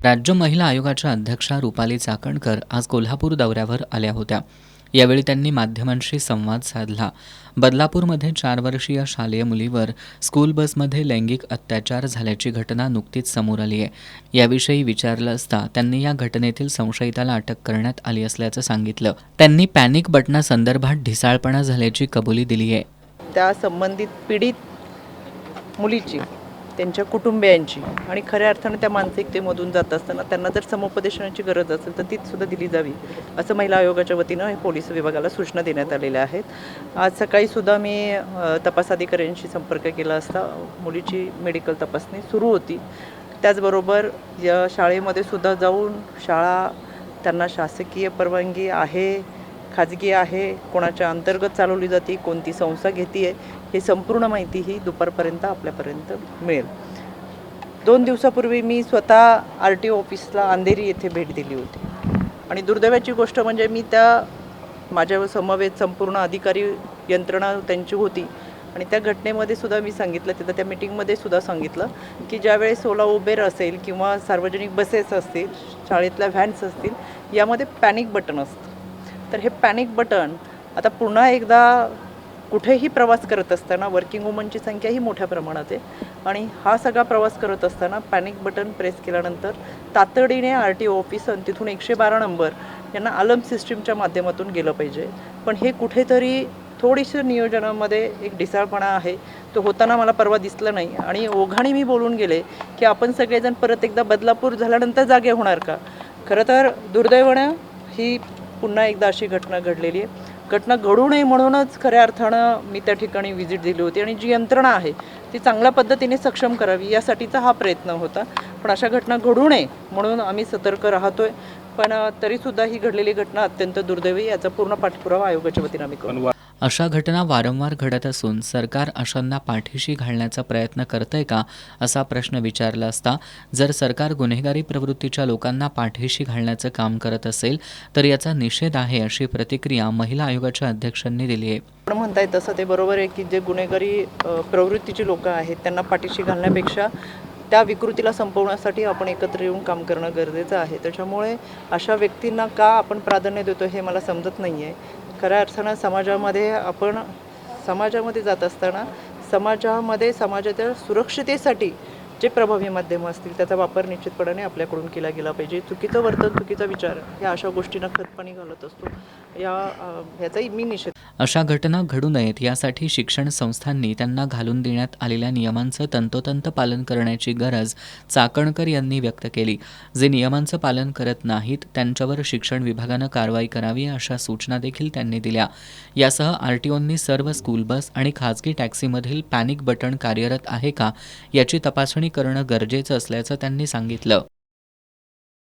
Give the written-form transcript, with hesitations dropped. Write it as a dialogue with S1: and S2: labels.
S1: राज्य महिला आयोगाच्या अध्यक्षा रुपाली चाकणकर आज कोल्हापूर दौऱ्यावर आल्या होत्या. यावेळी त्यांनी माध्यमांशी संवाद साधला. बदलापूरमध्ये 4 वर्षीय शालेय मुलीवर स्कूल बसमध्ये लैंगिक अत्याचार झाल्याची घटना नुकतीच समोर आली आहे. याविषयी विचारलं असता त्यांनी या घटनेतील संशयिताला अटक करण्यात आली असल्याचं सांगितलं. त्यांनी पॅनिक बटनासंदर्भात ढिसाळपणा झाल्याची कबुली दिली आहे.
S2: त्या संबंधित पीडित मुलीची, त्यांच्या कुटुंबियांची आणि खऱ्या अर्थाने त्या मानसिकतेमधून जात असताना त्यांना जर समुपदेशनाची गरज असेल तर ती सुद्धा दिली जावी, असं महिला आयोगाच्या वतीनं पोलीस विभागाला सूचना देण्यात आलेल्या आहेत. आज सकाळीसुद्धा मी तपास अधिकाऱ्यांशी संपर्क केला असता मुलीची मेडिकल तपासणी सुरू होती. त्याचबरोबर या शाळेमध्ये सुद्धा जाऊन शाळा त्यांना शासकीय परवानगी आहे, खाजगी आहे, कोणाच्या अंतर्गत चालवली जाते, कोणती संस्था घेते आहे, हे संपूर्ण माहिती ही दुपारपर्यंत आपल्यापर्यंत मिळेल. 2 दिवसापूर्वी मी स्वतः RTO ऑफिसला अंधेरी येथे भेट दिली होती आणि दुर्दैवाची गोष्ट म्हणजे मी त्या माझ्या समवेत संपूर्ण अधिकारी यंत्रणा त्यांची होती आणि त्या घटनेमध्ये सुद्धा मी सांगितलं, तिथं त्या मीटिंगमध्ये सुद्धा सांगितलं की ज्यावेळेस ओला उबेर असेल किंवा सार्वजनिक बसेस असतील, शाळेतल्या व्हॅन्स असतील, यामध्ये पॅनिक बटन असतं. तर हे पॅनिक बटन आता पुन्हा एकदा कुठेही प्रवास करत असताना वर्किंग वुमनची संख्या ही मोठ्या प्रमाणात आहे आणि हा सगळा प्रवास करत असताना पॅनिक बटन प्रेस केल्यानंतर तातडीने RTO ऑफिस आणि तिथून 112 नंबर यांना अलार्म सिस्टीमच्या माध्यमातून गेलं पाहिजे. पण हे कुठेतरी थोडीसं नियोजनामध्ये एक ढिसाळपणा आहे. तो होताना मला परवा दिसलं नाही आणि ओघाने मी बोलून गेले की आपण सगळेजण परत एकदा बदलापूर झाल्यानंतर जागे होणार का. खरं तर दुर्दैवानं ही पुन्हा एकदा अशी घटना घडलेली आहे. घटना घडू नये म्हणूनच खऱ्या अर्थानं मी त्या ठिकाणी व्हिजिट दिली होती आणि जी यंत्रणा आहे ती चांगल्या पद्धतीने सक्षम करावी यासाठीचा हा प्रयत्न होता. पण अशा घटना घडू नये म्हणून आम्ही सतर्क राहतोय. पण तरीसुद्धा ही घडलेली घटना अत्यंत दुर्दैवी, याचा पूर्ण पाठपुरावा आयोगाच्या वतीनं आम्ही करू.
S1: अशा घटना वारंवार घडत असून सरकार अशांना पाठीशी घालण्याचा प्रयत्न करतंय का, असा प्रश्न विचारला असता जर सरकार गुन्हेगारी प्रवृत्तीच्या लोकांना पाठीशी घालण्याचं काम करत असेल तर याचा निषेध आहे, अशी प्रतिक्रिया महिला आयोगाच्या अध्यक्षांनी दिली आहे.
S2: आपण म्हणताय तसं ते बरोबर आहे की जे गुन्हेगारी प्रवृत्तीची लोक आहेत त्यांना पाठीशी घालण्यापेक्षा त्या विकृतीला संपवण्यासाठी आपण एकत्र येऊन काम करणं गरजेचं आहे. त्याच्यामुळे अशा व्यक्तींना का आपण प्राधान्य देतो हे मला समजत नाही आहे. खऱ्या अर्थानं समाजामध्ये जात असताना समाजाच्या सुरक्षितेसाठी जे प्रभावी माध्यमं असतील त्याचा वापर निश्चितपणाने आपल्याकडून केला गेला पाहिजे. चुकीचं वर्तन, चुकीचा विचार ह्या अशा गोष्टींना खतपाणी घालत असतो. ह्याचाही मी निषेध.
S1: अशा घटना घडू नयेत यासाठी शिक्षण संस्थांनी त्यांना घालून देण्यात आलेल्या नियमांचं तंतोतंत पालन करण्याची गरज चाकणकर यांनी व्यक्त केली. जे नियमांचं पालन करत नाहीत त्यांच्यावर शिक्षण विभागानं कारवाई करावी, अशा सूचना देखील त्यांनी दिल्या. यासह RTOंनी सर्व स्कूल बस आणि खाजगी टॅक्सीमधील पॅनिक बटन कार्यरत आहे का याची तपासणी करणं गरजेचं असल्याचं त्यांनी सांगितलं.